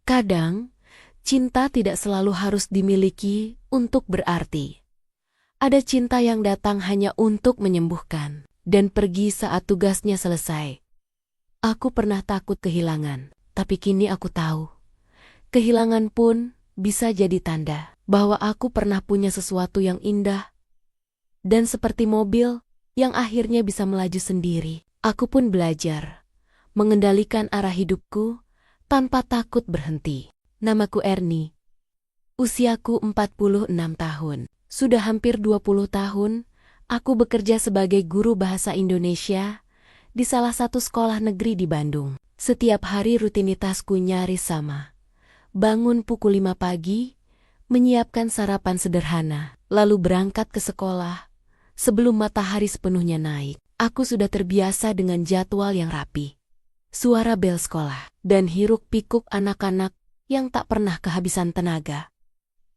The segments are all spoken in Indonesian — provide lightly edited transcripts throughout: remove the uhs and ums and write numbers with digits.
Kadang, cinta tidak selalu harus dimiliki untuk berarti. Ada cinta yang datang hanya untuk menyembuhkan dan pergi saat tugasnya selesai. Aku pernah takut kehilangan, tapi kini aku tahu. Kehilangan pun bisa jadi tanda bahwa aku pernah punya sesuatu yang indah. Dan seperti mobil yang akhirnya bisa melaju sendiri, aku pun belajar mengendalikan arah hidupku tanpa takut berhenti. Namaku Erni. Usiaku 46 tahun. Sudah hampir 20 tahun, aku bekerja sebagai guru bahasa Indonesia di salah satu sekolah negeri di Bandung. Setiap hari rutinitasku nyaris sama. Bangun pukul 5 pagi, menyiapkan sarapan sederhana, lalu berangkat ke sekolah. Sebelum matahari sepenuhnya naik, aku sudah terbiasa dengan jadwal yang rapi. Suara bel sekolah dan hiruk-pikuk anak-anak yang tak pernah kehabisan tenaga.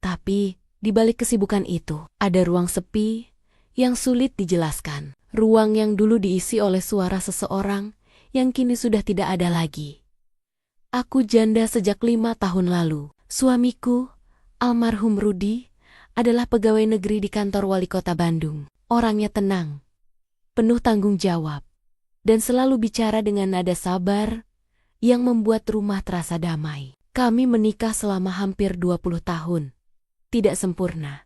Tapi, di balik kesibukan itu, ada ruang sepi yang sulit dijelaskan. Ruang yang dulu diisi oleh suara seseorang yang kini sudah tidak ada lagi. Aku janda sejak 5 tahun lalu. Suamiku, almarhum Rudi, adalah pegawai negeri di kantor wali kota Bandung. Orangnya tenang, penuh tanggung jawab, dan selalu bicara dengan nada sabar yang membuat rumah terasa damai. Kami menikah selama hampir 20 tahun. Tidak sempurna,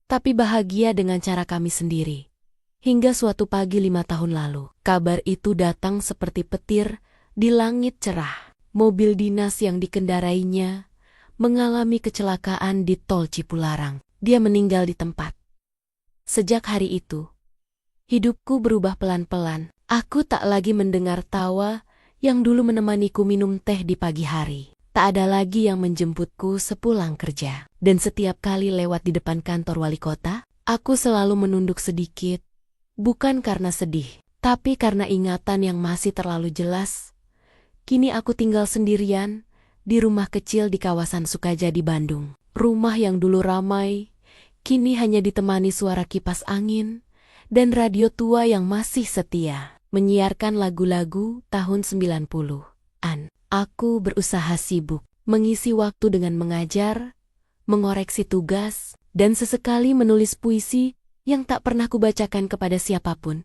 tapi bahagia dengan cara kami sendiri. Hingga suatu pagi 5 tahun lalu, kabar itu datang seperti petir di langit cerah. Mobil dinas yang dikendarainya mengalami kecelakaan di tol Cipularang. Dia meninggal di tempat. Sejak hari itu, hidupku berubah pelan-pelan. Aku tak lagi mendengar tawa yang dulu menemaniku minum teh di pagi hari. Tak ada lagi yang menjemputku sepulang kerja. Dan setiap kali lewat di depan kantor wali kota, aku selalu menunduk sedikit. Bukan karena sedih, tapi karena ingatan yang masih terlalu jelas. Kini aku tinggal sendirian di rumah kecil di kawasan Sukajadi, Bandung. Rumah yang dulu ramai, kini hanya ditemani suara kipas angin dan radio tua yang masih setia menyiarkan lagu-lagu tahun 90-an. Aku berusaha sibuk, mengisi waktu dengan mengajar, mengoreksi tugas, dan sesekali menulis puisi yang tak pernah kubacakan kepada siapapun.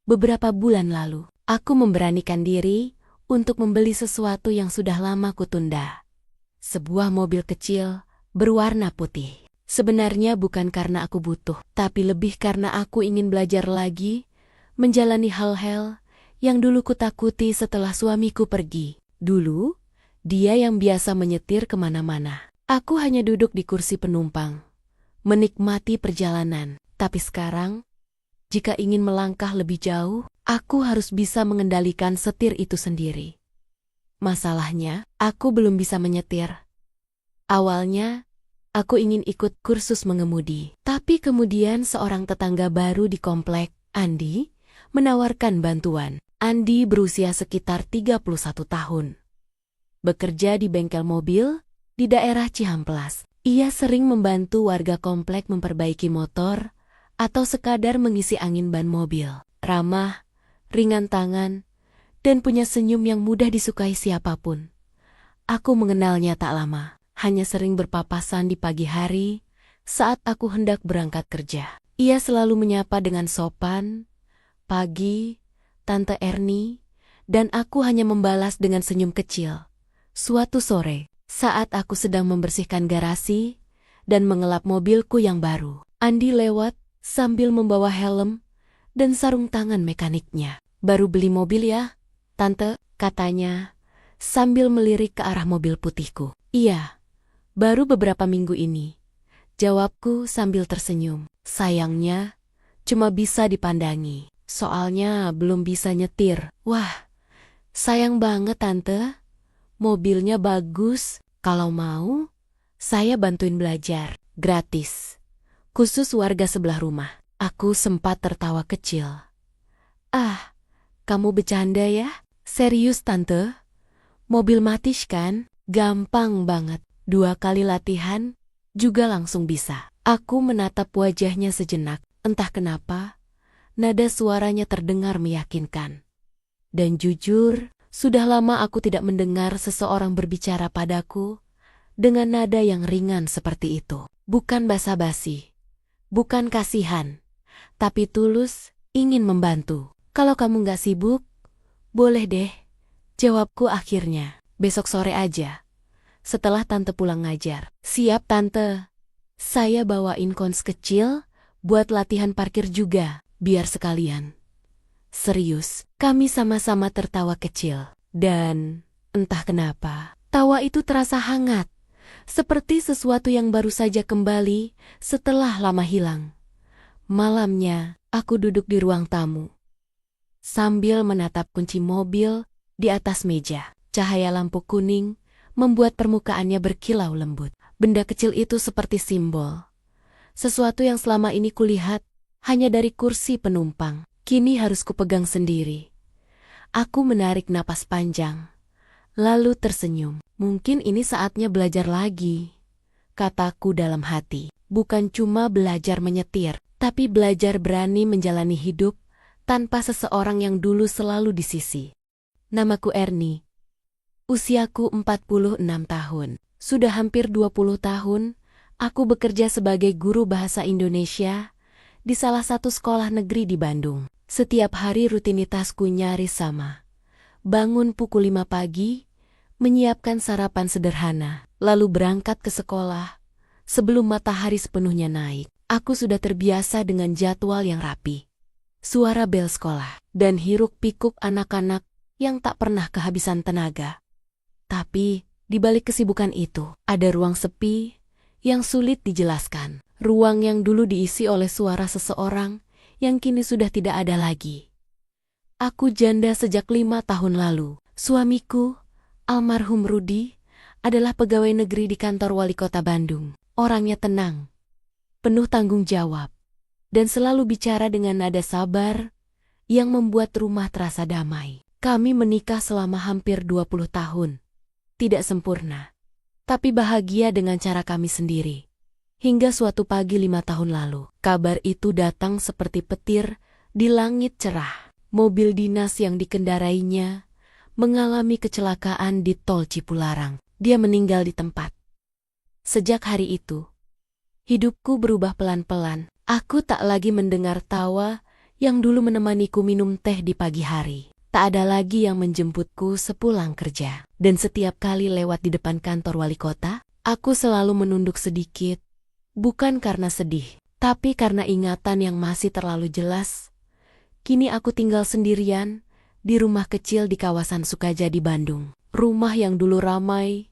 Beberapa bulan lalu, aku memberanikan diri untuk membeli sesuatu yang sudah lama kutunda. Sebuah mobil kecil berwarna putih. Sebenarnya bukan karena aku butuh, tapi lebih karena aku ingin belajar lagi, menjalani hal-hal yang dulu kutakuti setelah suamiku pergi. Dulu, dia yang biasa menyetir kemana-mana. Aku hanya duduk di kursi penumpang, menikmati perjalanan. Tapi sekarang, jika ingin melangkah lebih jauh, aku harus bisa mengendalikan setir itu sendiri. Masalahnya, aku belum bisa menyetir. Awalnya, aku ingin ikut kursus mengemudi. Tapi kemudian seorang tetangga baru di komplek, Andi, menawarkan bantuan. Andi berusia sekitar 31 tahun. Bekerja di bengkel mobil di daerah Cihamplas. Ia sering membantu warga komplek memperbaiki motor atau sekadar mengisi angin ban mobil. Ramah, ringan tangan, dan punya senyum yang mudah disukai siapapun. Aku mengenalnya tak lama, hanya sering berpapasan di pagi hari saat aku hendak berangkat kerja. Ia selalu menyapa dengan sopan, "Pagi, Tante Erni," dan aku hanya membalas dengan senyum kecil. Suatu sore, saat aku sedang membersihkan garasi dan mengelap mobilku yang baru, Andi lewat sambil membawa helm dan sarung tangan mekaniknya. "Baru beli mobil ya, Tante?" katanya, sambil melirik ke arah mobil putihku. "Iya, baru beberapa minggu ini," jawabku sambil tersenyum. Sayangnya, cuma bisa dipandangi. Soalnya belum bisa nyetir. "Wah, sayang banget Tante. Mobilnya bagus. Kalau mau, saya bantuin belajar. Gratis. Khusus warga sebelah rumah." Aku sempat tertawa kecil. "Ah, kamu bercanda ya? Serius Tante? Mobil Matiz kan? Gampang banget. 2 kali latihan, juga langsung bisa." Aku menatap wajahnya sejenak. Entah kenapa, nada suaranya terdengar meyakinkan. Dan jujur, sudah lama aku tidak mendengar seseorang berbicara padaku dengan nada yang ringan seperti itu. Bukan basa-basi, bukan kasihan, tapi tulus ingin membantu. Kalau kamu gak sibuk, boleh deh, jawabku akhirnya. Besok sore aja, setelah tante pulang ngajar. Siap tante, saya bawain kons kecil buat latihan parkir juga, biar sekalian. Serius, kami sama-sama tertawa kecil. Dan entah kenapa, tawa itu terasa hangat, seperti sesuatu yang baru saja kembali setelah lama hilang. Malamnya, aku duduk di ruang tamu, sambil menatap kunci mobil di atas meja. Cahaya lampu kuning membuat permukaannya berkilau lembut. Benda kecil itu seperti simbol. Sesuatu yang selama ini kulihat hanya dari kursi penumpang, kini harus kupegang sendiri. Aku menarik napas panjang, lalu tersenyum. Mungkin ini saatnya belajar lagi, kataku dalam hati. Bukan cuma belajar menyetir, tapi belajar berani menjalani hidup tanpa seseorang yang dulu selalu di sisi. Namaku Erni. Usiaku 46 tahun. Sudah hampir 20 tahun, aku bekerja sebagai guru bahasa Indonesia di salah satu sekolah negeri di Bandung. Setiap hari rutinitasku nyaris sama. Bangun pukul 5 pagi, menyiapkan sarapan sederhana, lalu berangkat ke sekolah. Sebelum matahari sepenuhnya naik, aku sudah terbiasa dengan jadwal yang rapi. Suara bel sekolah, dan hiruk-pikuk anak-anak yang tak pernah kehabisan tenaga. Tapi, di balik kesibukan itu, ada ruang sepi yang sulit dijelaskan. Ruang yang dulu diisi oleh suara seseorang yang kini sudah tidak ada lagi. Aku janda sejak 5 tahun lalu. Suamiku, almarhum Rudi, adalah pegawai negeri di kantor wali kota Bandung. Orangnya tenang, penuh tanggung jawab, dan selalu bicara dengan nada sabar yang membuat rumah terasa damai. Kami menikah selama hampir 20 tahun. Tidak sempurna, tapi bahagia dengan cara kami sendiri. Hingga suatu pagi 5 tahun lalu, kabar itu datang seperti petir di langit cerah. Mobil dinas yang dikendarainya mengalami kecelakaan di tol Cipularang. Dia meninggal di tempat. Sejak hari itu, hidupku berubah pelan-pelan. Aku tak lagi mendengar tawa yang dulu menemaniku minum teh di pagi hari. Tak ada lagi yang menjemputku sepulang kerja. Dan setiap kali lewat di depan kantor wali kota, aku selalu menunduk sedikit. Bukan karena sedih, tapi karena ingatan yang masih terlalu jelas. Kini aku tinggal sendirian di rumah kecil di kawasan Sukajadi, Bandung. Rumah yang dulu ramai,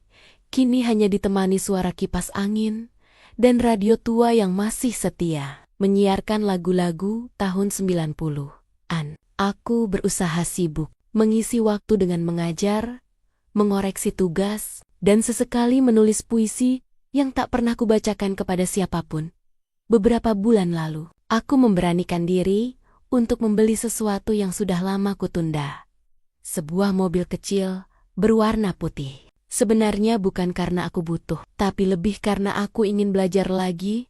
kini hanya ditemani suara kipas angin dan radio tua yang masih setia menyiarkan lagu-lagu tahun 90-an. Aku berusaha sibuk, mengisi waktu dengan mengajar, mengoreksi tugas, dan sesekali menulis puisi yang tak pernah kubacakan kepada siapapun. Beberapa bulan lalu, aku memberanikan diri untuk membeli sesuatu yang sudah lama kutunda. Sebuah mobil kecil berwarna putih. Sebenarnya bukan karena aku butuh, tapi lebih karena aku ingin belajar lagi,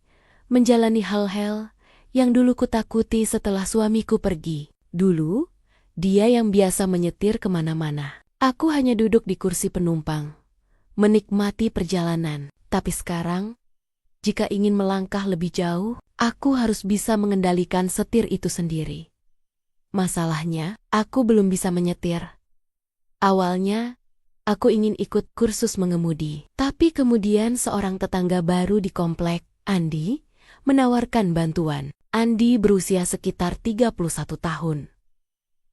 menjalani hal-hal yang dulu kutakuti setelah suamiku pergi. Dulu, dia yang biasa menyetir kemana-mana. Aku hanya duduk di kursi penumpang, menikmati perjalanan. Tapi sekarang, jika ingin melangkah lebih jauh, aku harus bisa mengendalikan setir itu sendiri. Masalahnya, aku belum bisa menyetir. Awalnya, aku ingin ikut kursus mengemudi. Tapi kemudian seorang tetangga baru di komplek, Andi, menawarkan bantuan. Andi berusia sekitar 31 tahun.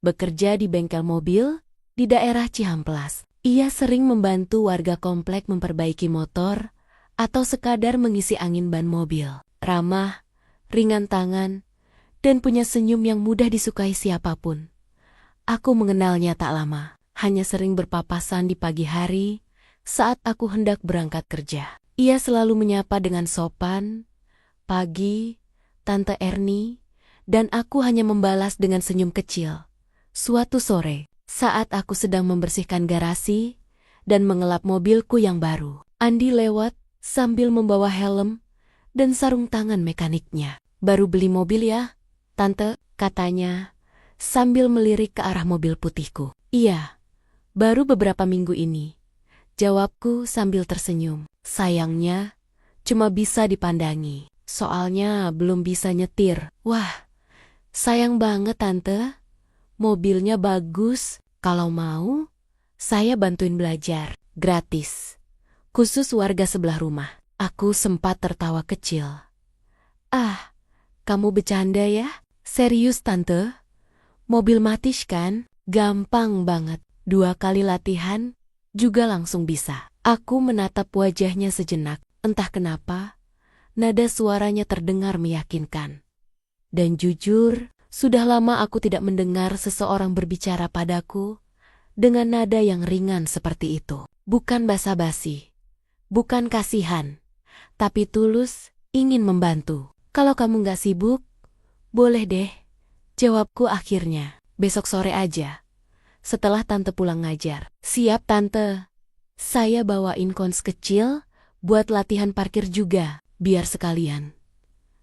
Bekerja di bengkel mobil di daerah Cihamplas. Ia sering membantu warga komplek memperbaiki motor atau sekadar mengisi angin ban mobil. Ramah, ringan tangan, dan punya senyum yang mudah disukai siapapun. Aku mengenalnya tak lama, hanya sering berpapasan di pagi hari saat aku hendak berangkat kerja. Ia selalu menyapa dengan sopan, "Pagi, Tante Erni," dan aku hanya membalas dengan senyum kecil. Suatu sore, saat aku sedang membersihkan garasi dan mengelap mobilku yang baru, Andi lewat sambil membawa helm dan sarung tangan mekaniknya. "Baru beli mobil ya, Tante?" katanya, sambil melirik ke arah mobil putihku. "Iya, baru beberapa minggu ini," Jawabku sambil tersenyum. Sayangnya, cuma bisa dipandangi. Soalnya belum bisa nyetir. Wah, sayang banget tante. Mobilnya bagus. Kalau mau, saya bantuin belajar. Gratis. Khusus warga sebelah rumah. Aku sempat tertawa kecil. Ah, kamu bercanda ya? Serius tante? Mobil Matiz kan? Gampang banget. 2 kali latihan, juga langsung bisa. Aku menatap wajahnya sejenak. Entah kenapa, nada suaranya terdengar meyakinkan. Dan jujur, sudah lama aku tidak mendengar seseorang berbicara padaku dengan nada yang ringan seperti itu. Bukan basa-basi, bukan kasihan, tapi tulus ingin membantu. Kalau kamu nggak sibuk, boleh deh, jawabku akhirnya. Besok sore aja, setelah tante pulang ngajar. Siap tante. Saya bawain kons kecil buat latihan parkir juga, biar sekalian.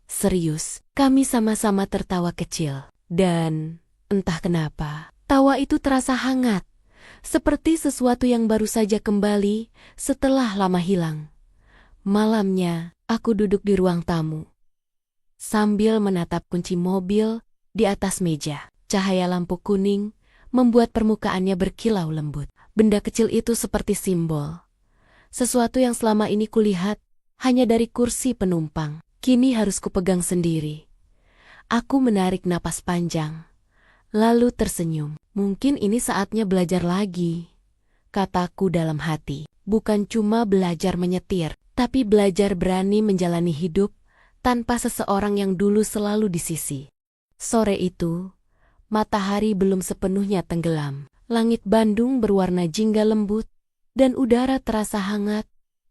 Serius, kami sama-sama tertawa kecil. Dan entah kenapa, tawa itu terasa hangat. Seperti sesuatu yang baru saja kembali setelah lama hilang. Malamnya, aku duduk di ruang tamu. Sambil menatap kunci mobil di atas meja. Cahaya lampu kuning membuat permukaannya berkilau lembut. Benda kecil itu seperti simbol. Sesuatu yang selama ini kulihat hanya dari kursi penumpang. Kini harus kupegang sendiri. Aku menarik napas panjang, lalu tersenyum. Mungkin ini saatnya belajar lagi, kataku dalam hati. Bukan cuma belajar menyetir, tapi belajar berani menjalani hidup tanpa seseorang yang dulu selalu di sisi. Sore itu, matahari belum sepenuhnya tenggelam. Langit Bandung berwarna jingga lembut, dan udara terasa hangat,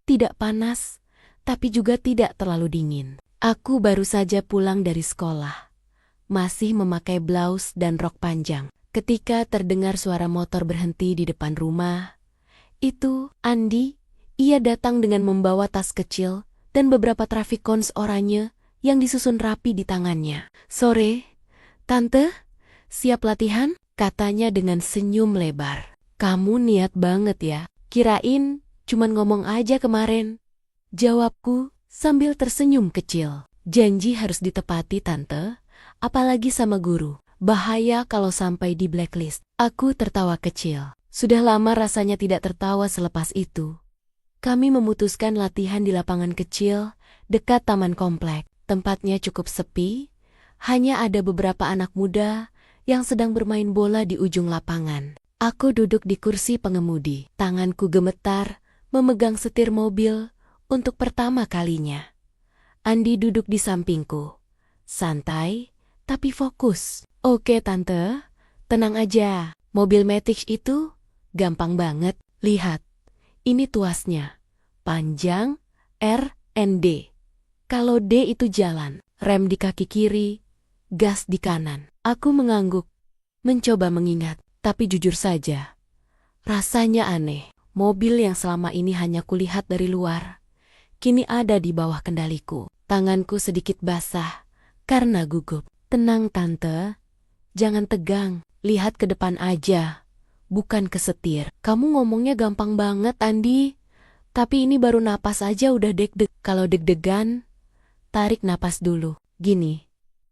tidak panas, tapi juga tidak terlalu dingin. Aku baru saja pulang dari sekolah, masih memakai blus dan rok panjang. Ketika terdengar suara motor berhenti di depan rumah, itu Andi. Ia datang dengan membawa tas kecil dan beberapa trafikons oranye yang disusun rapi di tangannya. Sore, tante, siap latihan? Katanya dengan senyum lebar. Kamu niat banget ya, kirain cuman ngomong aja kemarin. Jawabku sambil tersenyum kecil. Janji harus ditepati tante, apalagi sama guru. Bahaya kalau sampai di blacklist. Aku tertawa kecil. Sudah lama rasanya tidak tertawa selepas itu. Kami memutuskan latihan di lapangan kecil dekat taman komplek. Tempatnya cukup sepi, hanya ada beberapa anak muda yang sedang bermain bola di ujung lapangan. Aku duduk di kursi pengemudi. Tanganku gemetar memegang setir mobil untuk pertama kalinya. Andi duduk di sampingku. Santai, tapi fokus. Oke tante, tenang aja. Mobil Matiz itu gampang banget. Lihat, ini tuasnya. Panjang, R, and D. Kalau D itu jalan, rem di kaki kiri, gas di kanan. Aku mengangguk, mencoba mengingat, tapi jujur saja, rasanya aneh. Mobil yang selama ini hanya kulihat dari luar, kini ada di bawah kendaliku. Tanganku sedikit basah karena gugup. Tenang tante, jangan tegang, lihat ke depan aja, bukan ke setir. Kamu ngomongnya gampang banget Andi, tapi ini baru napas aja udah deg-deg. Kalau deg-degan, tarik napas dulu. Gini,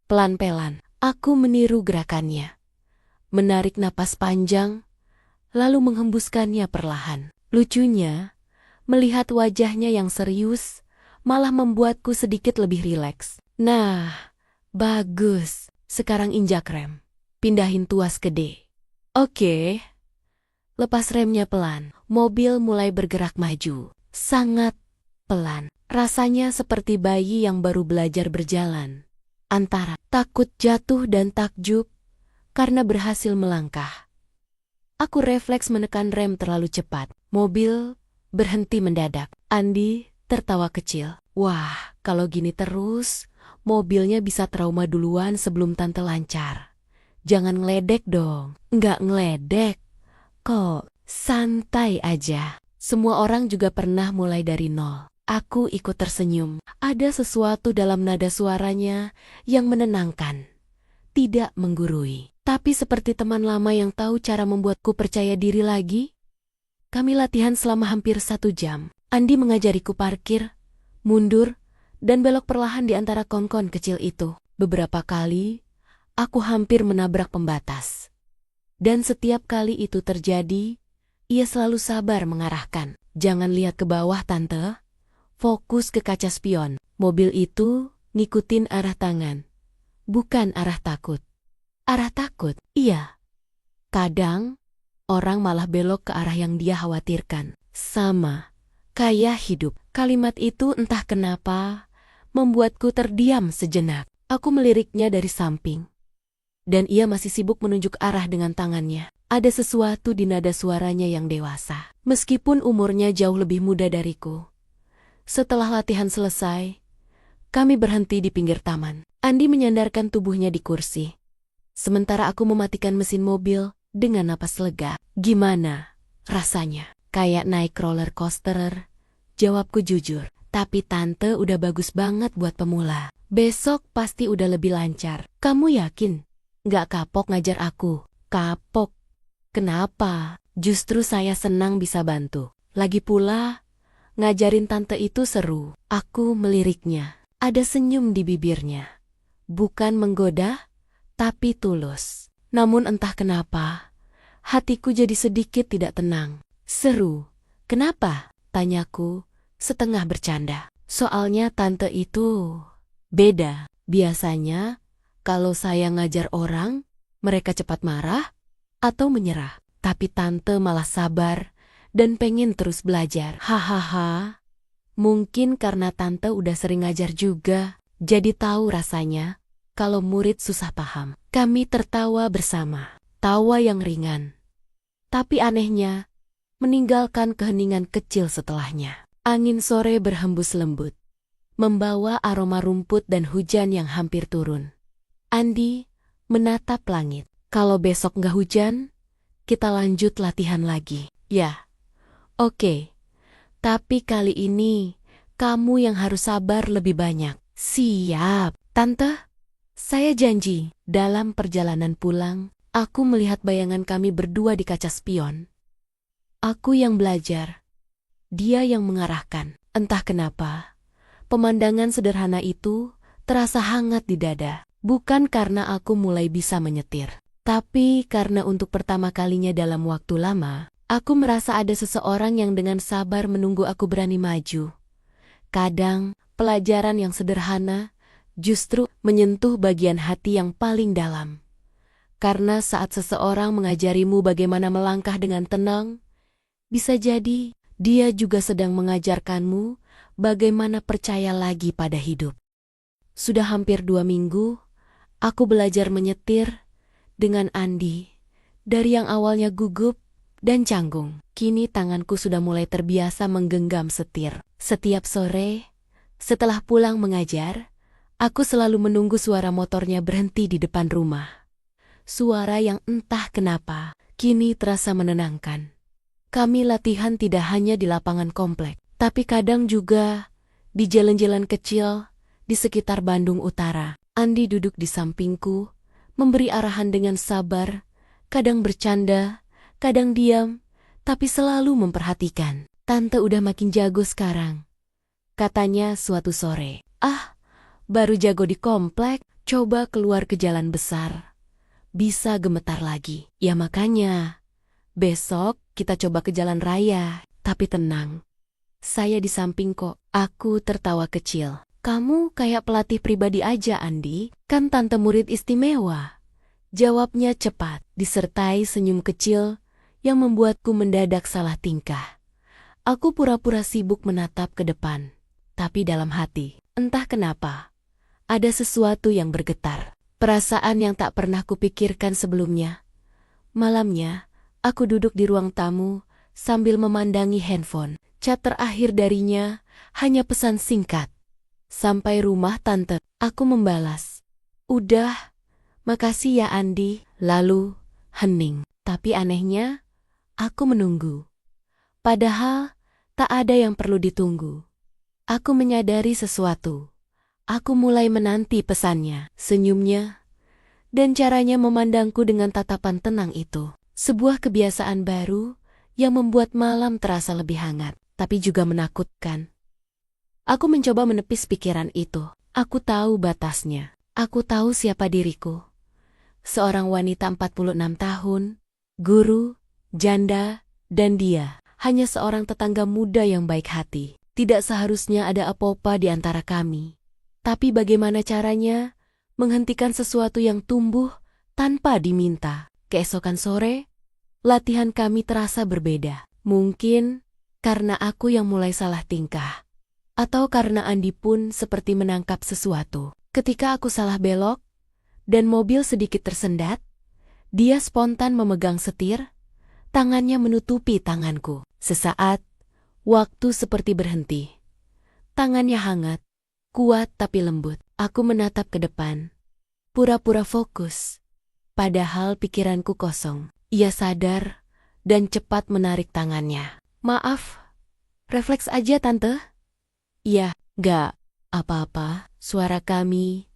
pelan-pelan. Aku meniru gerakannya. Menarik napas panjang, lalu menghembuskannya perlahan. Lucunya, melihat wajahnya yang serius, malah membuatku sedikit lebih rileks. Nah, bagus. Sekarang injak rem. Pindahin tuas ke D. Oke. Lepas remnya pelan. Mobil mulai bergerak maju. Sangat pelan. Rasanya seperti bayi yang baru belajar berjalan. Antara takut jatuh dan takjub karena berhasil melangkah. Aku refleks menekan rem terlalu cepat. Mobil berhenti mendadak. Andi tertawa kecil. Wah, kalau gini terus, mobilnya bisa trauma duluan sebelum tante lancar. Jangan ngeledek dong. Nggak ngeledek. Kok, santai aja. Semua orang juga pernah mulai dari nol. Aku ikut tersenyum. Ada sesuatu dalam nada suaranya yang menenangkan. Tidak menggurui. Tapi seperti teman lama yang tahu cara membuatku percaya diri lagi. Kami latihan selama hampir 1 jam. Andi mengajariku parkir, mundur, dan belok perlahan di antara kon-kon kecil itu. Beberapa kali, aku hampir menabrak pembatas. Dan setiap kali itu terjadi, ia selalu sabar mengarahkan. Jangan lihat ke bawah, Tante. Fokus ke kaca spion. Mobil itu ngikutin arah tangan, bukan arah takut. Arah takut? Iya. Kadang, orang malah belok ke arah yang dia khawatirkan. Sama, kayak hidup. Kalimat itu entah kenapa membuatku terdiam sejenak. Aku meliriknya dari samping. Dan ia masih sibuk menunjuk arah dengan tangannya. Ada sesuatu di nada suaranya yang dewasa. Meskipun umurnya jauh lebih muda dariku. Setelah latihan selesai, kami berhenti di pinggir taman. Andi menyandarkan tubuhnya di kursi. Sementara aku mematikan mesin mobil dengan napas lega. Gimana rasanya? Kayak naik roller coaster. Jawabku jujur. Tapi Tante udah bagus banget buat pemula. Besok pasti udah lebih lancar. Kamu yakin? Nggak kapok ngajar aku? Kapok. Kenapa? Justru saya senang bisa bantu. Lagi pula, ngajarin Tante itu seru. Aku meliriknya. Ada senyum di bibirnya. Bukan menggoda, tapi tulus. Namun entah kenapa, hatiku jadi sedikit tidak tenang. Seru. Kenapa? Tanyaku, setengah bercanda. Soalnya Tante itu beda. Biasanya, kalau saya ngajar orang, mereka cepat marah atau menyerah. Tapi Tante malah sabar dan pengen terus belajar. Hahaha. Mungkin karena Tante udah sering ngajar juga, jadi tahu rasanya kalau murid susah paham. Kami tertawa bersama, tawa yang ringan. Tapi anehnya, meninggalkan keheningan kecil setelahnya. Angin sore berhembus lembut, membawa aroma rumput dan hujan yang hampir turun. Andi menatap langit. Kalau besok nggak hujan, kita lanjut latihan lagi. Ya, oke. Tapi kali ini, kamu yang harus sabar lebih banyak. Siap, Tante. Saya janji. Dalam perjalanan pulang, aku melihat bayangan kami berdua di kaca spion. Aku yang belajar. Dia yang mengarahkan. Entah kenapa, pemandangan sederhana itu terasa hangat di dada. Bukan karena aku mulai bisa menyetir, tapi karena untuk pertama kalinya dalam waktu lama, aku merasa ada seseorang yang dengan sabar menunggu aku berani maju. Kadang, pelajaran yang sederhana justru menyentuh bagian hati yang paling dalam. Karena saat seseorang mengajarimu bagaimana melangkah dengan tenang, bisa jadi dia juga sedang mengajarkanmu bagaimana percaya lagi pada hidup. Sudah hampir 2 minggu, aku belajar menyetir dengan Andi. Dari yang awalnya gugup dan canggung, kini tanganku sudah mulai terbiasa menggenggam setir. Setiap sore, setelah pulang mengajar, aku selalu menunggu suara motornya berhenti di depan rumah. Suara yang entah kenapa, kini terasa menenangkan. Kami latihan tidak hanya di lapangan komplek, tapi kadang juga di jalan-jalan kecil di sekitar Bandung Utara. Andi duduk di sampingku, memberi arahan dengan sabar, kadang bercanda, kadang diam, tapi selalu memperhatikan. Tante udah makin jago sekarang, katanya suatu sore. Ah, baru jago di komplek, coba keluar ke jalan besar. Bisa gemetar lagi. Ya makanya, besok kita coba ke jalan raya. Tapi tenang, saya di samping kok. Aku tertawa kecil. Kamu kayak pelatih pribadi aja, Andi. Kan tante murid istimewa. Jawabnya cepat, disertai senyum kecil yang membuatku mendadak salah tingkah. Aku pura-pura sibuk menatap ke depan. Tapi dalam hati, entah kenapa, ada sesuatu yang bergetar. Perasaan yang tak pernah kupikirkan sebelumnya. Malamnya, aku duduk di ruang tamu sambil memandangi handphone. Chat terakhir darinya hanya pesan singkat. Sampai rumah Tante, aku membalas. Udah, makasih ya Andi. Lalu, hening. Tapi anehnya, aku menunggu. Padahal, tak ada yang perlu ditunggu. Aku menyadari sesuatu. Aku mulai menanti pesannya, senyumnya, dan caranya memandangku dengan tatapan tenang itu. Sebuah kebiasaan baru yang membuat malam terasa lebih hangat, tapi juga menakutkan. Aku mencoba menepis pikiran itu. Aku tahu batasnya. Aku tahu siapa diriku. Seorang wanita 46 tahun, guru, janda, dan dia hanya seorang tetangga muda yang baik hati. Tidak seharusnya ada apa-apa di antara kami. Tapi bagaimana caranya menghentikan sesuatu yang tumbuh tanpa diminta? Keesokan sore, latihan kami terasa berbeda. Mungkin karena aku yang mulai salah tingkah. Atau karena Andi pun seperti menangkap sesuatu. Ketika aku salah belok, dan mobil sedikit tersendat, dia spontan memegang setir, tangannya menutupi tanganku. Sesaat, waktu seperti berhenti. Tangannya hangat, kuat tapi lembut. Aku menatap ke depan, pura-pura fokus. Padahal pikiranku kosong. Ia sadar dan cepat menarik tangannya. Maaf, refleks aja tante. Iya, gak apa-apa. Suara kami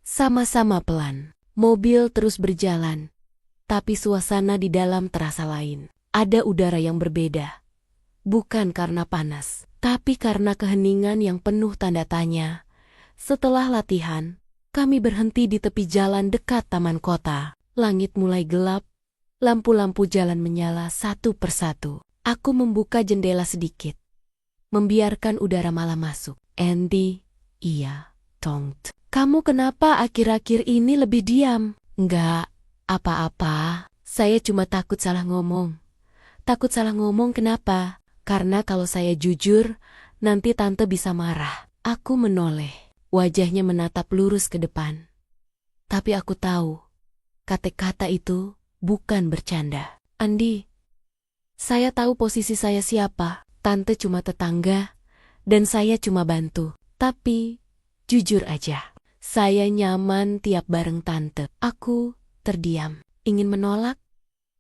sama-sama pelan. Mobil terus berjalan, tapi suasana di dalam terasa lain. Ada udara yang berbeda. Bukan karena panas, tapi karena keheningan yang penuh tanda tanya. Setelah latihan, kami berhenti di tepi jalan dekat taman kota. Langit mulai gelap, lampu-lampu jalan menyala satu persatu. Aku membuka jendela sedikit, membiarkan udara malam masuk. Andy, iya, Tongt. Kamu kenapa akhir-akhir ini lebih diam? Enggak, apa-apa. Saya cuma takut salah ngomong. Takut salah ngomong kenapa? Karena kalau saya jujur, nanti tante bisa marah. Aku menoleh, wajahnya menatap lurus ke depan. Tapi aku tahu, kata-kata itu bukan bercanda. Andi, saya tahu posisi saya siapa. Tante cuma tetangga, dan saya cuma bantu. Tapi, jujur aja, saya nyaman tiap bareng tante. Aku terdiam, ingin menolak,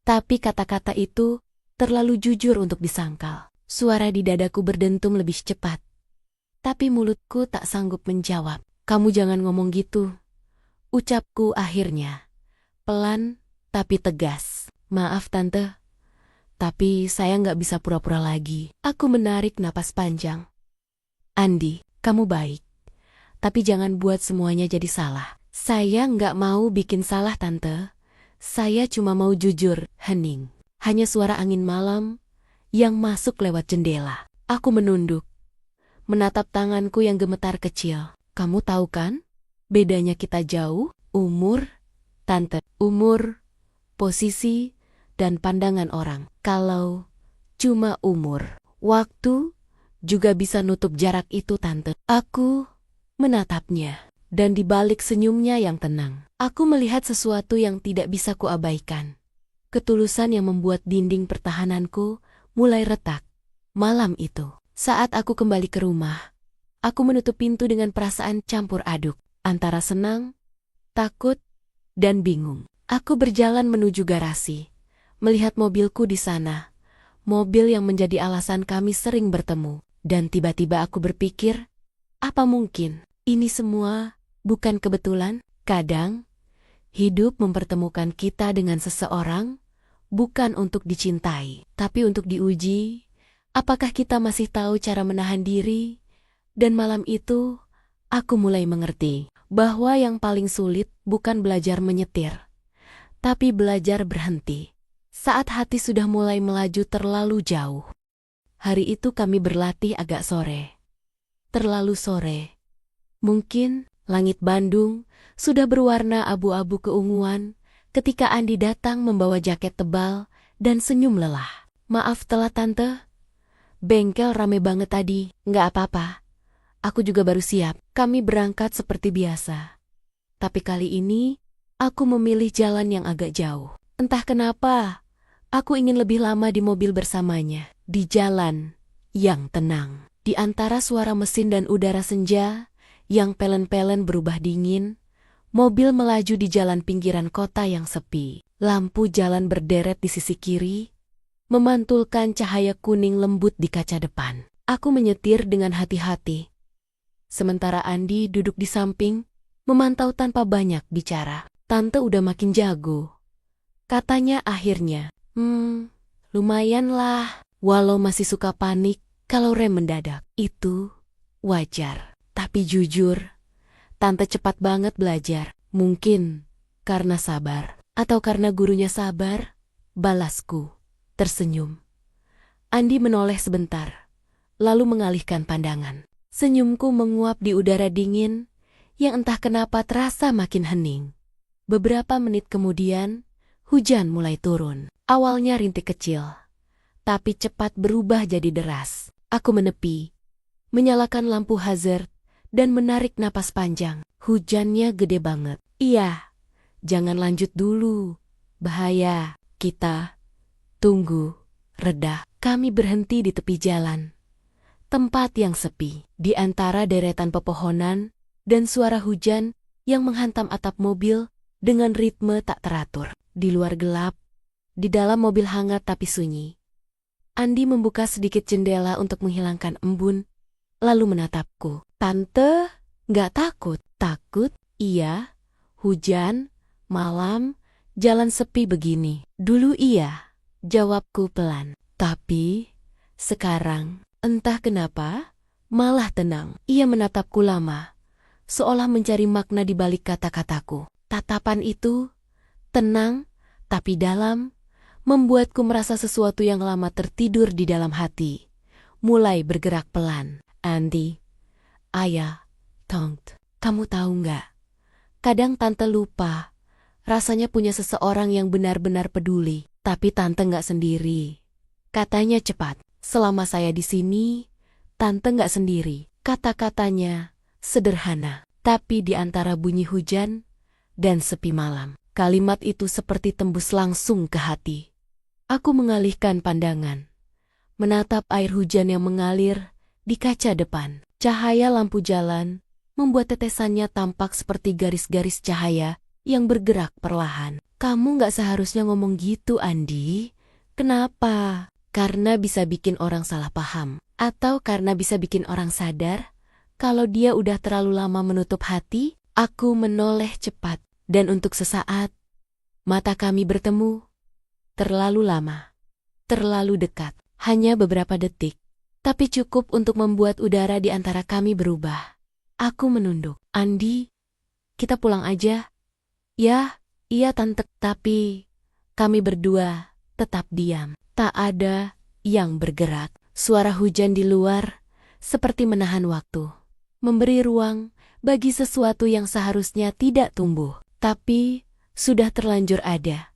tapi kata-kata itu terlalu jujur untuk disangkal. Suara di dadaku berdentum lebih cepat, tapi mulutku tak sanggup menjawab. Kamu jangan ngomong gitu, ucapku akhirnya, pelan tapi tegas. Maaf tante, tapi saya nggak bisa pura-pura lagi. Aku menarik napas panjang. Andi, kamu baik, tapi jangan buat semuanya jadi salah. Saya nggak mau bikin salah tante, saya cuma mau jujur. Hening, hanya suara angin malam yang masuk lewat jendela. Aku menunduk, menatap tanganku yang gemetar kecil. Kamu tahu kan, bedanya kita jauh, umur, tante, umur, posisi, dan pandangan orang. Kalau cuma umur, waktu juga bisa nutup jarak itu tante. Aku menatapnya, dan di balik senyumnya yang tenang, aku melihat sesuatu yang tidak bisa kuabaikan. Ketulusan yang membuat dinding pertahananku mulai retak. Malam itu, saat aku kembali ke rumah, aku menutup pintu dengan perasaan campur aduk, antara senang, takut, dan bingung. Aku berjalan menuju garasi, melihat mobilku di sana, mobil yang menjadi alasan kami sering bertemu. Dan tiba-tiba aku berpikir, apa mungkin ini semua bukan kebetulan? Kadang, hidup mempertemukan kita dengan seseorang, bukan untuk dicintai, tapi untuk diuji. Apakah kita masih tahu cara menahan diri? Dan malam itu, aku mulai mengerti bahwa yang paling sulit bukan belajar menyetir, tapi belajar berhenti saat hati sudah mulai melaju terlalu jauh. Hari itu kami berlatih agak sore. Terlalu sore. Mungkin langit Bandung sudah berwarna abu-abu keunguan ketika Andi datang membawa jaket tebal dan senyum lelah. Maaf telat tante. Bengkel rame banget tadi. Nggak apa-apa. Aku juga baru siap. Kami berangkat seperti biasa. Tapi kali ini, aku memilih jalan yang agak jauh. Entah kenapa, aku ingin lebih lama di mobil bersamanya. Di jalan yang tenang, di antara suara mesin dan udara senja yang pelen-pelen berubah dingin, mobil melaju di jalan pinggiran kota yang sepi. Lampu jalan berderet di sisi kiri, memantulkan cahaya kuning lembut di kaca depan. Aku menyetir dengan hati-hati, sementara Andi duduk di samping, memantau tanpa banyak bicara. Tante udah makin jago, katanya akhirnya. Lumayan lah, walau masih suka panik kalau rem mendadak. Itu wajar. Tapi jujur, Tante cepat banget belajar. Mungkin karena sabar, atau karena gurunya sabar, balasku. Tersenyum. Andi menoleh sebentar, lalu mengalihkan pandangan. Senyumku menguap di udara dingin, yang entah kenapa terasa makin hening. Beberapa menit kemudian, hujan mulai turun. Awalnya rintik kecil, tapi cepat berubah jadi deras. Aku menepi, menyalakan lampu hazard, dan menarik napas panjang. Hujannya gede banget. Iya, jangan lanjut dulu. Bahaya. Kita tunggu. Reda. Kami berhenti di tepi jalan. Tempat yang sepi. Di antara deretan pepohonan dan suara hujan yang menghantam atap mobil dengan ritme tak teratur. Di luar gelap, di dalam mobil hangat tapi sunyi. Andi membuka sedikit jendela untuk menghilangkan embun, lalu menatapku. Tante, nggak takut? Takut? Iya. Hujan, malam, jalan sepi begini. Dulu iya, jawabku pelan. Tapi, sekarang, entah kenapa, malah tenang. Ia menatapku lama, seolah mencari makna di balik kata-kataku. Tatapan itu, tenang, tapi dalam, membuatku merasa sesuatu yang lama tertidur di dalam hati mulai bergerak pelan. Andi, Ayah, Tongt, kamu tahu nggak? Kadang Tante lupa, rasanya punya seseorang yang benar-benar peduli. Tapi Tante nggak sendiri. Katanya cepat, selama saya di sini, Tante nggak sendiri. Kata-katanya sederhana, tapi di antara bunyi hujan dan sepi malam, kalimat itu seperti tembus langsung ke hati. Aku mengalihkan pandangan, menatap air hujan yang mengalir di kaca depan. Cahaya lampu jalan membuat tetesannya tampak seperti garis-garis cahaya yang bergerak perlahan. Kamu nggak seharusnya ngomong gitu, Andi. Kenapa? Karena bisa bikin orang salah paham. Atau karena bisa bikin orang sadar kalau dia udah terlalu lama menutup hati? Aku menoleh cepat, dan untuk sesaat, mata kami bertemu. Terlalu lama, terlalu dekat, hanya beberapa detik. Tapi cukup untuk membuat udara di antara kami berubah. Aku menunduk. Andi, kita pulang aja. Ya, iya Tante. Tapi kami berdua tetap diam. Tak ada yang bergerak. Suara hujan di luar seperti menahan waktu. Memberi ruang bagi sesuatu yang seharusnya tidak tumbuh. Tapi sudah terlanjur ada.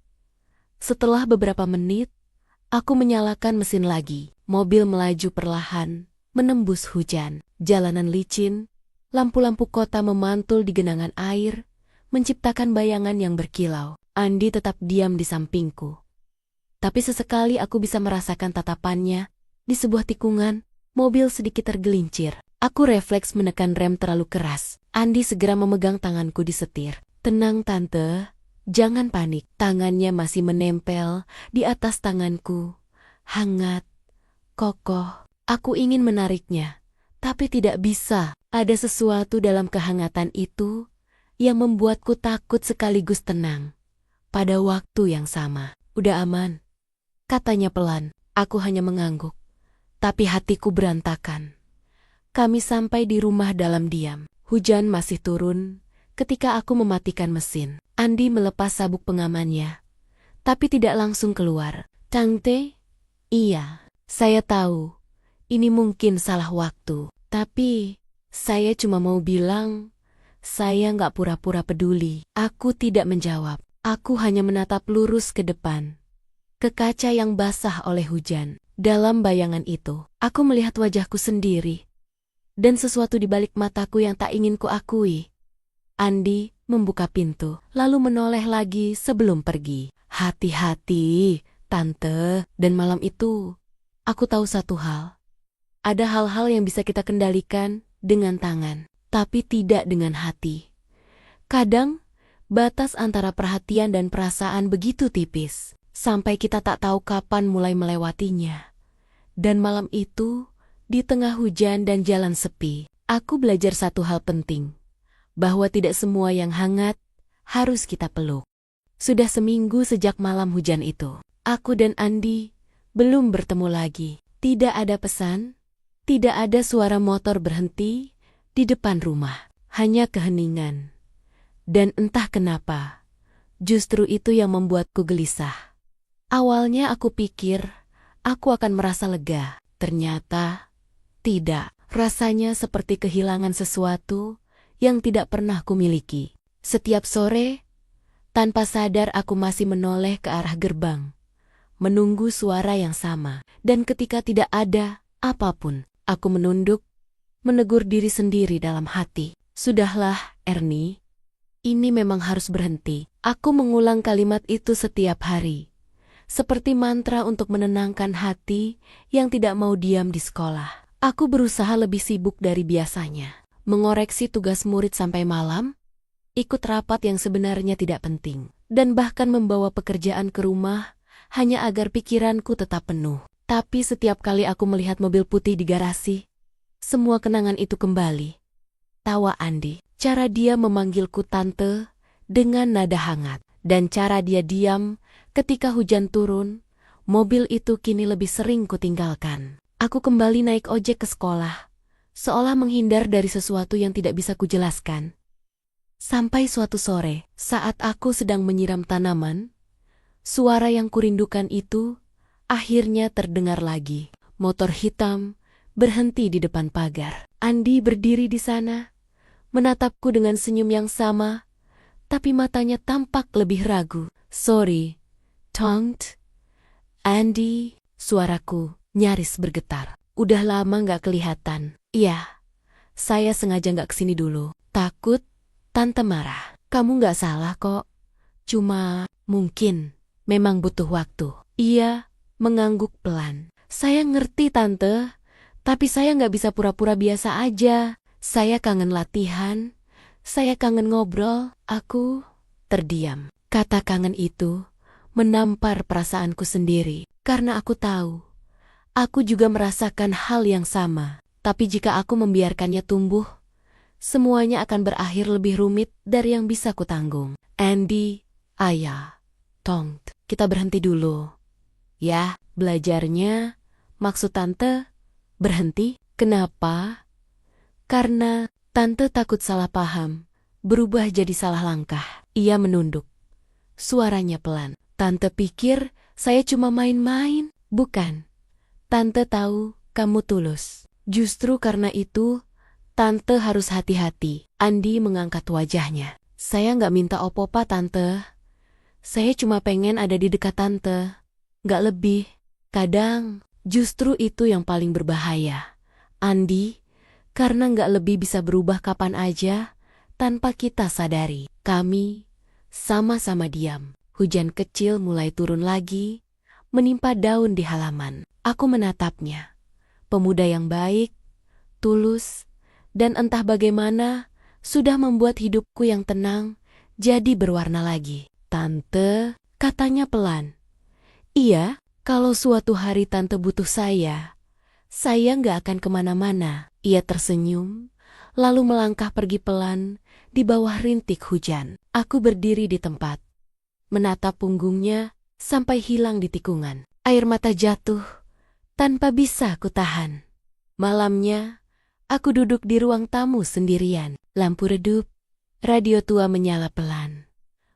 Setelah beberapa menit, aku menyalakan mesin lagi. Mobil melaju perlahan, menembus hujan. Jalanan licin, lampu-lampu kota memantul di genangan air, menciptakan bayangan yang berkilau. Andi tetap diam di sampingku. Tapi sesekali aku bisa merasakan tatapannya. Di sebuah tikungan, mobil sedikit tergelincir. Aku refleks menekan rem terlalu keras. Andi segera memegang tanganku di setir. Tenang Tante, jangan panik. Tangannya masih menempel di atas tanganku. Hangat, kokoh. Aku ingin menariknya, tapi tidak bisa. Ada sesuatu dalam kehangatan itu yang membuatku takut sekaligus tenang. Pada waktu yang sama. Udah aman, katanya pelan. Aku hanya mengangguk, tapi hatiku berantakan. Kami sampai di rumah dalam diam. Hujan masih turun ketika aku mematikan mesin. Andi melepas sabuk pengamannya, tapi tidak langsung keluar. Tante? Iya, saya tahu. Ini mungkin salah waktu. Tapi, saya cuma mau bilang, saya nggak pura-pura peduli. Aku tidak menjawab. Aku hanya menatap lurus ke depan. Ke kaca yang basah oleh hujan. Dalam bayangan itu, aku melihat wajahku sendiri. Dan sesuatu di balik mataku yang tak ingin kuakui. Andi membuka pintu, lalu menoleh lagi sebelum pergi. Hati-hati, Tante. Dan malam itu, aku tahu satu hal. Ada hal-hal yang bisa kita kendalikan dengan tangan, tapi tidak dengan hati. Kadang, batas antara perhatian dan perasaan begitu tipis, sampai kita tak tahu kapan mulai melewatinya. Dan malam itu, di tengah hujan dan jalan sepi, aku belajar satu hal penting, bahwa tidak semua yang hangat harus kita peluk. Sudah seminggu sejak malam hujan itu, aku dan Andi belum bertemu lagi. Tidak ada pesan, tidak ada suara motor berhenti di depan rumah. Hanya keheningan. Dan entah kenapa, justru itu yang membuatku gelisah. Awalnya aku pikir aku akan merasa lega. Ternyata tidak. Rasanya seperti kehilangan sesuatu yang tidak pernah kumiliki. Setiap sore, tanpa sadar aku masih menoleh ke arah gerbang, menunggu suara yang sama. Dan ketika tidak ada apapun, aku menunduk, menegur diri sendiri dalam hati. Sudahlah, Ernie. Ini memang harus berhenti. Aku mengulang kalimat itu setiap hari. Seperti mantra untuk menenangkan hati yang tidak mau diam di sekolah. Aku berusaha lebih sibuk dari biasanya. Mengoreksi tugas murid sampai malam, ikut rapat yang sebenarnya tidak penting, dan bahkan membawa pekerjaan ke rumah hanya agar pikiranku tetap penuh. Tapi setiap kali aku melihat mobil putih di garasi, semua kenangan itu kembali. Tawa Andi, cara dia memanggilku tante dengan nada hangat, dan cara dia diam ketika hujan turun, mobil itu kini lebih sering kutinggalkan. Aku kembali naik ojek ke sekolah, seolah menghindar dari sesuatu yang tidak bisa kujelaskan. Sampai suatu sore, saat aku sedang menyiram tanaman, suara yang kurindukan itu akhirnya terdengar lagi. Motor hitam berhenti di depan pagar. Andi berdiri di sana, menatapku dengan senyum yang sama, tapi matanya tampak lebih ragu. Sorry, Tongt. Andi, suaraku nyaris bergetar. Udah lama gak kelihatan. Iya, saya sengaja gak kesini dulu. Takut tante marah. Kamu gak salah kok. Cuma mungkin memang butuh waktu. Ia mengangguk pelan. Saya ngerti tante, tapi saya gak bisa pura-pura biasa aja. Saya kangen latihan, saya kangen ngobrol. Aku terdiam. Kata kangen itu menampar perasaanku sendiri, karena aku tahu aku juga merasakan hal yang sama. Tapi jika aku membiarkannya tumbuh, semuanya akan berakhir lebih rumit dari yang bisa kutanggung. Andy, ayah, Tongt, kita berhenti dulu. Ya, belajarnya, maksud tante, berhenti? Kenapa? Karena tante takut salah paham, berubah jadi salah langkah. Ia menunduk. Suaranya pelan. Tante pikir saya cuma main-main? Bukan. Tante tahu kamu tulus. Justru karena itu, tante harus hati-hati. Andi mengangkat wajahnya. Saya nggak minta opo-opa tante. Saya cuma pengen ada di dekat tante. Nggak lebih. Kadang, justru itu yang paling berbahaya. Andi, karena nggak lebih bisa berubah kapan aja, tanpa kita sadari. Kami sama-sama diam. Hujan kecil mulai turun lagi, menimpa daun di halaman. Aku menatapnya. Pemuda yang baik, tulus, dan entah bagaimana sudah membuat hidupku yang tenang jadi berwarna lagi. Tante, katanya pelan. Iya, kalau suatu hari tante butuh saya nggak akan kemana-mana. Ia tersenyum, lalu melangkah pergi pelan di bawah rintik hujan. Aku berdiri di tempat, menatap punggungnya sampai hilang di tikungan. Air mata jatuh tanpa bisa kutahan. Malamnya, aku duduk di ruang tamu sendirian. Lampu redup, radio tua menyala pelan,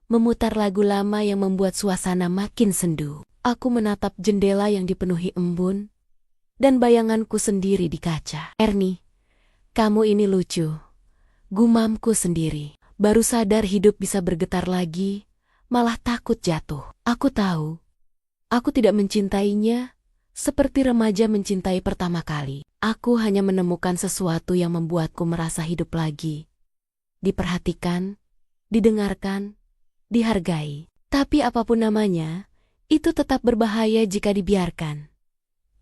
memutar lagu lama yang membuat suasana makin sendu. Aku menatap jendela yang dipenuhi embun dan bayanganku sendiri di kaca. Ernie, kamu ini lucu. Gumamku sendiri. Baru sadar hidup bisa bergetar lagi, malah takut jatuh. Aku tahu, aku tidak mencintainya seperti remaja mencintai pertama kali. Aku hanya menemukan sesuatu yang membuatku merasa hidup lagi. Diperhatikan, didengarkan, dihargai. Tapi apapun namanya, itu tetap berbahaya jika dibiarkan.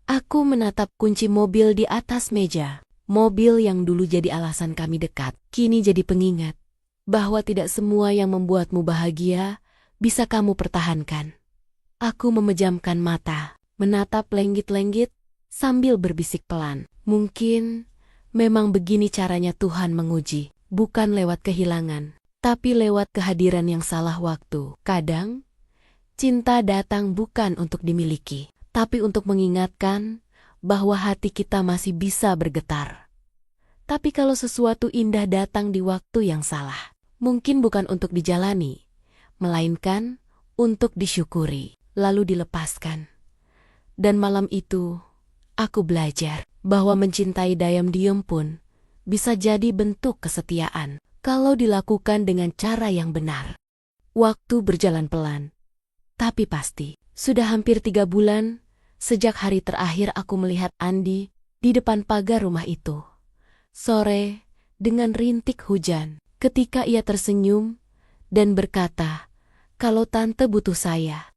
Aku menatap kunci mobil di atas meja. Mobil yang dulu jadi alasan kami dekat, kini jadi pengingat bahwa tidak semua yang membuatmu bahagia bisa kamu pertahankan. Aku memejamkan mata, menatap lenggit-lenggit sambil berbisik pelan. Mungkin memang begini caranya Tuhan menguji, bukan lewat kehilangan, tapi lewat kehadiran yang salah waktu. Kadang, cinta datang bukan untuk dimiliki, tapi untuk mengingatkan bahwa hati kita masih bisa bergetar. Tapi kalau sesuatu indah datang di waktu yang salah, mungkin bukan untuk dijalani, melainkan untuk disyukuri, lalu dilepaskan. Dan malam itu, aku belajar bahwa mencintai diam-diam pun bisa jadi bentuk kesetiaan kalau dilakukan dengan cara yang benar. Waktu berjalan pelan, tapi pasti. Sudah hampir 3 bulan sejak hari terakhir aku melihat Andi di depan pagar rumah itu. Sore, dengan rintik hujan, ketika ia tersenyum dan berkata, "Kalau tante butuh saya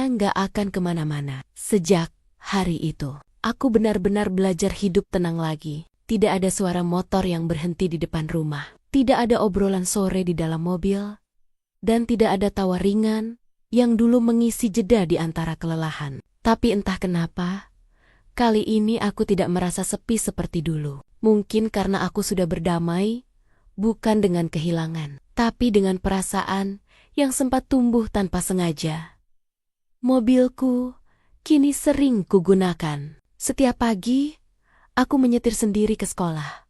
nggak akan kemana-mana." Sejak hari itu, aku benar-benar belajar hidup tenang lagi. Tidak ada suara motor yang berhenti di depan rumah. Tidak ada obrolan sore di dalam mobil. Dan tidak ada tawa ringan yang dulu mengisi jeda di antara kelelahan. Tapi entah kenapa, kali ini aku tidak merasa sepi seperti dulu. Mungkin karena aku sudah berdamai, bukan dengan kehilangan, tapi dengan perasaan yang sempat tumbuh tanpa sengaja. Mobilku kini sering kugunakan. Setiap pagi, aku menyetir sendiri ke sekolah,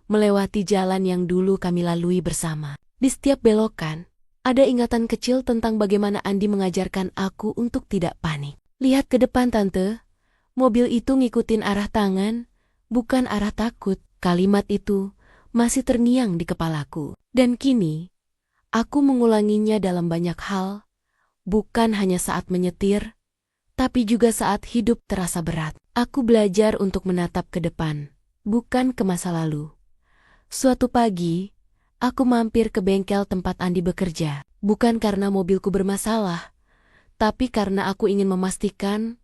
melewati jalan yang dulu kami lalui bersama. Di setiap belokan, ada ingatan kecil tentang bagaimana Andi mengajarkan aku untuk tidak panik. "Lihat ke depan, Tante." Mobil itu ngikutin arah tangan, bukan arah takut. Kalimat itu masih terngiang di kepalaku. Dan kini, aku mengulanginya dalam banyak hal, bukan hanya saat menyetir, tapi juga saat hidup terasa berat. Aku belajar untuk menatap ke depan, bukan ke masa lalu. Suatu pagi, aku mampir ke bengkel tempat Andi bekerja, bukan karena mobilku bermasalah, tapi karena aku ingin memastikan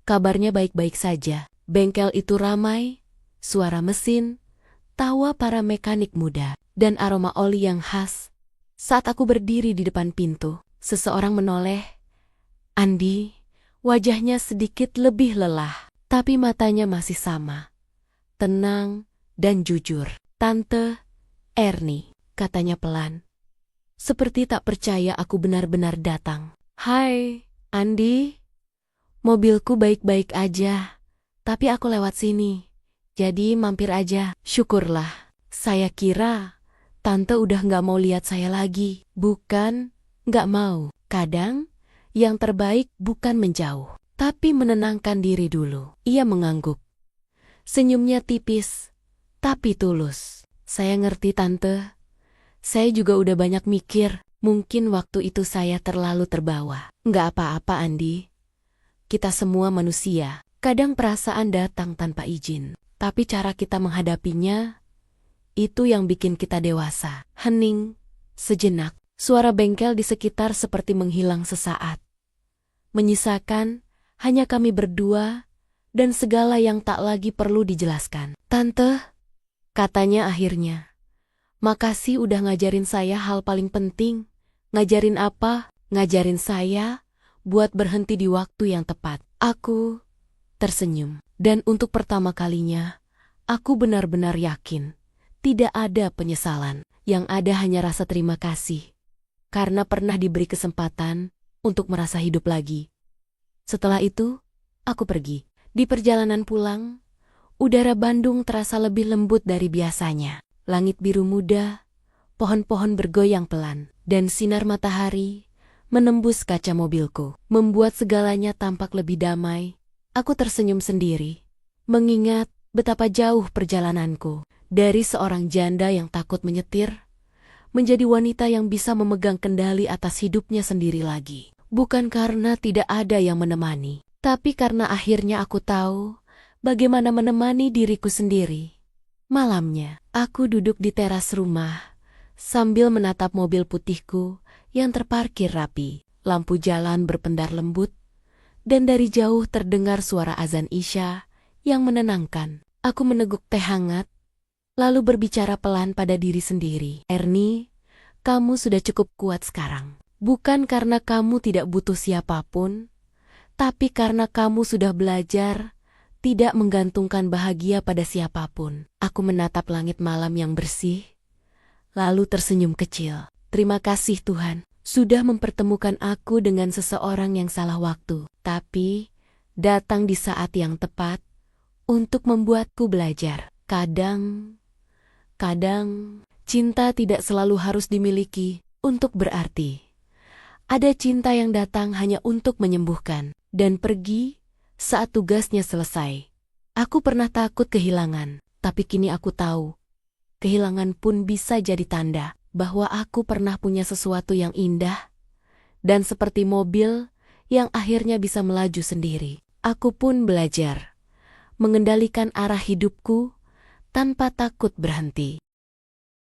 kabarnya baik-baik saja. Bengkel itu ramai, suara mesin, tawa para mekanik muda, dan aroma oli yang khas. Saat aku berdiri di depan pintu, seseorang menoleh. Andi, wajahnya sedikit lebih lelah, tapi matanya masih sama, tenang dan jujur. "Tante Erni," katanya pelan, seperti tak percaya aku benar-benar datang. "Hai, Andi. Mobilku baik-baik aja, tapi aku lewat sini, jadi mampir aja." "Syukurlah, saya kira Tante udah nggak mau lihat saya lagi." "Bukan, nggak mau. Kadang, yang terbaik bukan menjauh, tapi menenangkan diri dulu." Ia mengangguk. Senyumnya tipis, tapi tulus. "Saya ngerti, Tante. Saya juga udah banyak mikir. Mungkin waktu itu saya terlalu terbawa." "Nggak apa-apa, Andi. Kita semua manusia. Kadang perasaan datang tanpa izin. Tapi cara kita menghadapinya, itu yang bikin kita dewasa." Hening sejenak. Suara bengkel di sekitar seperti menghilang sesaat, menyisakan hanya kami berdua dan segala yang tak lagi perlu dijelaskan. "Tante," katanya akhirnya, "makasih udah ngajarin saya hal paling penting." "Ngajarin apa?" "Ngajarin saya buat berhenti di waktu yang tepat." Aku tersenyum, dan untuk pertama kalinya, aku benar-benar yakin tidak ada penyesalan. Yang ada hanya rasa terima kasih, karena pernah diberi kesempatan untuk merasa hidup lagi. Setelah itu, aku pergi. Di perjalanan pulang, udara Bandung terasa lebih lembut dari biasanya. Langit biru muda, pohon-pohon bergoyang pelan, dan sinar matahari menembus kaca mobilku, membuat segalanya tampak lebih damai. Aku tersenyum sendiri, mengingat betapa jauh perjalananku dari seorang janda yang takut menyetir, menjadi wanita yang bisa memegang kendali atas hidupnya sendiri lagi. Bukan karena tidak ada yang menemani, tapi karena akhirnya aku tahu bagaimana menemani diriku sendiri. Malamnya, aku duduk di teras rumah sambil menatap mobil putihku yang terparkir rapi. Lampu jalan berpendar lembut, dan dari jauh terdengar suara azan Isya yang menenangkan. Aku meneguk teh hangat, lalu berbicara pelan pada diri sendiri. "Erni, kamu sudah cukup kuat sekarang. Bukan karena kamu tidak butuh siapapun, tapi karena kamu sudah belajar tidak menggantungkan bahagia pada siapapun." Aku menatap langit malam yang bersih, lalu tersenyum kecil. Terima kasih Tuhan, sudah mempertemukan aku dengan seseorang yang salah waktu. Tapi, datang di saat yang tepat untuk membuatku belajar. Kadang, cinta tidak selalu harus dimiliki untuk berarti. Ada cinta yang datang hanya untuk menyembuhkan dan pergi saat tugasnya selesai. Aku pernah takut kehilangan, tapi kini aku tahu. Kehilangan pun bisa jadi tanda bahwa aku pernah punya sesuatu yang indah dan seperti mobil yang akhirnya bisa melaju sendiri. Aku pun belajar mengendalikan arah hidupku tanpa takut berhenti.